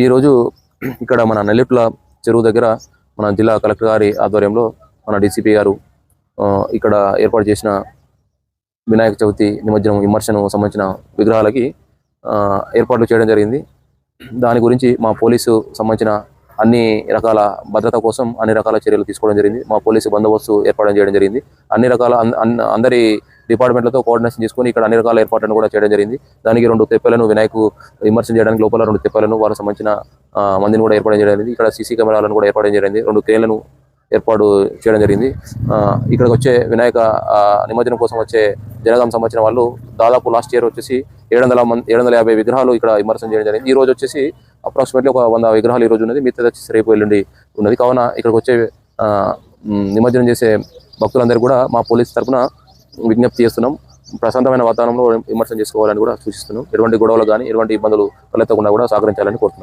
ఈరోజు ఇక్కడ మన నెల్లిట్ల చెరువు దగ్గర మన జిల్లా కలెక్టర్ గారి ఆధ్వర్యంలో మన డీసీపీ గారు ఇక్కడ ఏర్పాటు చేసిన వినాయక చవితి నిమజ్జనం విమర్శను సంబంధించిన విగ్రహాలకి ఏర్పాట్లు చేయడం జరిగింది. దాని గురించి మా పోలీసు సంబంధించిన అన్ని రకాల భద్రత కోసం అన్ని రకాల చర్యలు తీసుకోవడం జరిగింది. మా పోలీసు బందోబస్తు ఏర్పాటు చేయడం జరిగింది. అన్ని రకాల అందరి డిపార్ట్మెంట్లతో కోఆర్డినేషన్ చేసుకుని ఇక్కడ అన్ని రకాల ఏర్పాట్లను కూడా చేయడం జరిగింది. దానికి 2 తెప్పలను వినాయకు విమర్శనం చేయడానికి లోపల 2 తెప్పలను వారికి సంబంధించిన మందిని కూడా ఏర్పాటు చేయడం జరిగింది. ఇక్కడ సీసీ కెమెరాలను కూడా ఏర్పాటు చేయడం జరిగింది. 2 క్రేన్లను ఏర్పాటు చేయడం జరిగింది. ఇక్కడికి వచ్చే వినాయక నిమజ్జనం కోసం వచ్చే జనగాం సంబంధించిన వాళ్ళు దాదాపు లాస్ట్ ఇయర్ వచ్చేసి 750 విగ్రహాలు ఇక్కడ విమర్శనం చేయడం జరిగింది. ఈ రోజు వచ్చేసి అప్రాక్సిమేట్లీ ఒక 100 విగ్రహాలు ఈ రోజు ఉన్నది. మిగతా వచ్చేసి రేపు ఎల్లుండి ఉన్నది. కావున ఇక్కడికి వచ్చే నిమజ్జనం చేసే భక్తులందరూ కూడా మా పోలీస్ తరఫున విజ్ఞప్తి చేస్తున్నాం. ప్రశాంతమైన వాతావరణంలో విమర్శనం చేసుకోవాలని కూడా సూచిస్తున్నాం. ఎటువంటి గొడవలు కానీ ఎటువంటి ఇబ్బందులు తలెత్తకుండా కూడా సహకరించాలని కోరుతున్నాం.